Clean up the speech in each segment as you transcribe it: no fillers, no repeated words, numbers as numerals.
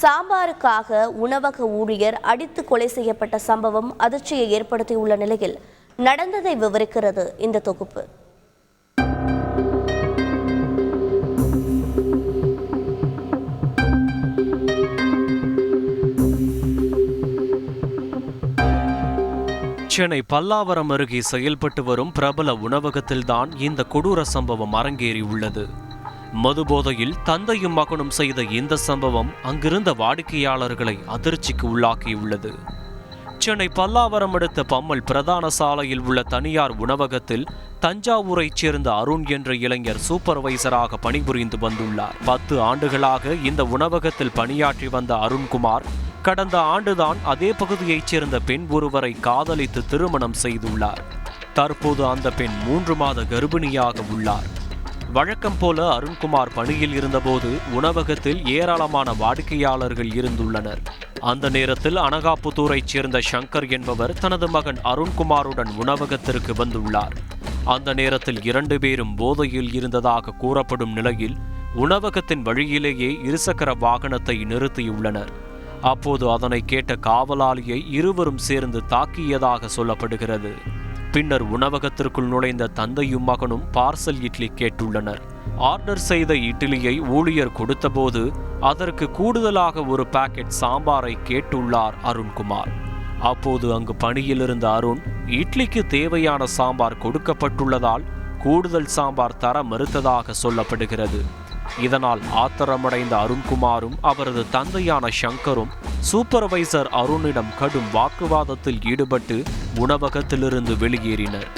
சாம்பாருக்காக உணவக ஊழியர் அடித்து கொலை செய்யப்பட்ட சம்பவம் அதிர்ச்சியை ஏற்படுத்தியுள்ள நிலையில் நடந்ததை விவரிக்கிறது இந்த தொகுப்பு. சென்னை பல்லாவரம் அருகே செயல்பட்டு வரும் பிரபல உணவகத்தில்தான் இந்த கொடூர சம்பவம் அரங்கேறியுள்ளது. மதுபோதையில் தந்தையும் மகனும் செய்த இந்த சம்பவம் அங்கிருந்த வாடிக்கையாளர்களை அதிர்ச்சிக்கு உள்ளாக்கியுள்ளது. சென்னை பல்லாவரம் அடுத்த பம்மல் பிரதான சாலையில் உள்ள தனியார் உணவகத்தில் தஞ்சாவூரைச் சேர்ந்த அருண் என்ற இளைஞர் சூப்பர்வைசராக பணிபுரிந்து வந்துள்ளார். 10 ஆண்டுகளாக இந்த உணவகத்தில் பணியாற்றி வந்த அருண்குமார் கடந்த ஆண்டுதான் அதே பகுதியைச் சேர்ந்த பெண் ஒருவரை காதலித்து திருமணம் செய்துள்ளார். தற்போது அந்த பெண் 3 மாத கர்ப்பிணியாக உள்ளார். வழக்கம் போல அருண்குமார் பணியில் இருந்தபோது உணவகத்தில் ஏராளமான வாடிக்கையாளர்கள் இருந்துள்ளனர். அந்த நேரத்தில் அனகாபுத்தூரைச் சேர்ந்த சங்கர் என்பவர் தனது மகன் அருண்குமாருடன் உணவகத்திற்கு வந்துள்ளார். அந்த நேரத்தில் 2 பேரும் போதையில் இருந்ததாக கூறப்படும் நிலையில் உணவகத்தின் வழியிலேயே இருசக்கர வாகனத்தை நிறுத்தியுள்ளனர். அப்போது அதனை கேட்ட காவலாளியை இருவரும் சேர்ந்து தாக்கியதாக சொல்லப்படுகிறது. பின்னர் உணவகத்திற்குள் நுழைந்த தந்தையும் மகனும் பார்சல் இட்லி கேட்டுள்ளனர். ஆர்டர் செய்த இட்லியை ஊழியர் கொடுத்தபோது அதற்கு கூடுதலாக ஒரு பாக்கெட் சாம்பாரை கேட்டுள்ளார் அருண்குமார். அப்போது அங்கு பணியில் இருந்த அருண் இட்லிக்கு தேவையான சாம்பார் கொடுக்கப்பட்டுள்ளதால் கூடுதல் சாம்பார் தர மறுத்ததாக சொல்லப்படுகிறது. இதனால் ஆத்திரமடைந்த அருண்குமாரும் அவரது தந்தையான சங்கரும் சூப்பர்வைசர் அருணிடம் கடும் வாக்குவாதத்தில் ஈடுபட்டு உணவகத்திலிருந்து வெளியேறினர்.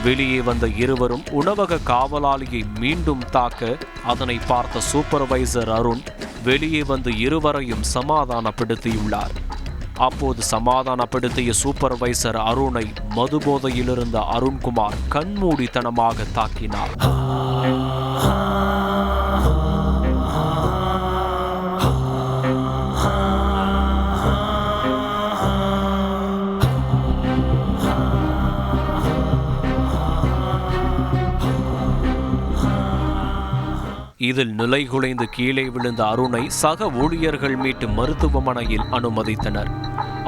வெளியே வந்த இருவரும் உணவக காவலாளியை மீண்டும் தாக்க அதனை பார்த்த சூப்பர்வைசர் அருண் வெளியே வந்து இருவரையும் சமாதானப்படுத்தியுள்ளார். அப்போது சமாதானப்படுத்திய சூப்பர்வைசர் அருணை மதுபோதையில் இருந்த அருண்குமார் கண்மூடித்தனமாக தாக்கினார். இதில் நிலைகுலைந்து கீழே விழுந்த அருணை சக ஊழியர்கள் மீட்டு மருத்துவமனையில் அனுமதித்தனர்.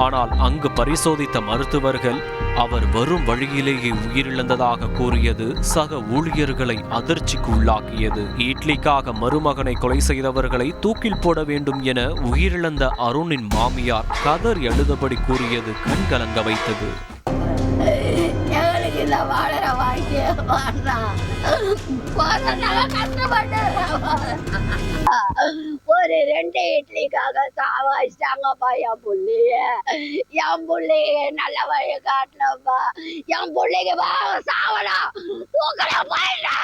ஆனால் அங்கு பரிசோதித்த மருத்துவர்கள் அவர் வரும் வழியிலேயே உயிரிழந்ததாக கூறியது சக ஊழியர்களை அதிர்ச்சிக்கு உள்ளாக்கியது. இட்லிக்காக மருமகனை கொலை செய்தவர்களை தூக்கில் போட வேண்டும் என உயிரிழந்த அருணின் மாமியார் கதறி அழுதபடி கூறியது கண்கலங்க வைத்தது. ஒரு 2 இட்லிக்காக சாவாச்சிட்டாங்கப்பா என் புள்ளைய. என் பிள்ளைய நல்ல வழிய காட்டலப்பா. என் பிள்ளைக்கு சாவலாம் தூக்கலாம் போயிடா.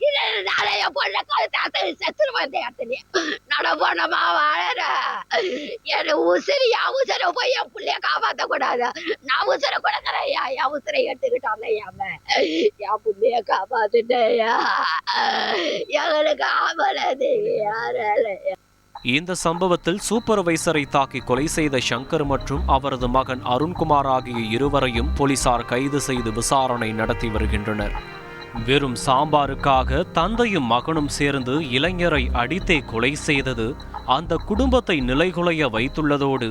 இதனால என் பொண்ணை கழுத்தாத்து செத்துரு வந்த இடத்துல நடப்போனமா வாழற. என் உசிரி என் உசிரை போய் என் பிள்ளைய காப்பாற்ற கூடாது. நான் உசிரை கூட தரையா என் உசிரை எடுத்துக்கிட்டாங்க. என் பிள்ளைய காப்பாத்துட்டேயா. எங்களுக்கு ஆமலது யாராலையா. இந்த சம்பவத்தில் சூப்பர்வைசரை தாக்கி கொலை செய்த சங்கர் மற்றும் அவரது மகன் அருண்குமார் ஆகிய இருவரையும் போலீசார் கைது செய்து விசாரணை நடத்தி வருகின்றனர். வெறும் சாம்பாருக்காக தந்தையும் மகனும் சேர்ந்து இளைஞரை அடித்தே கொலை செய்தது அந்த குடும்பத்தை நிலைகுலைய வைத்துள்ளதோடு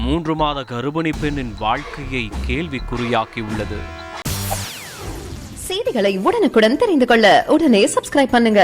3 மாத கர்ப்பிணி பெண்ணின் வாழ்க்கையை கேள்விக்குறியாக்கியுள்ளது. செய்திகளை உடனுக்குடன் தெரிந்து கொள்ள உடனே சப்ஸ்கிரைப் பண்ணுங்க.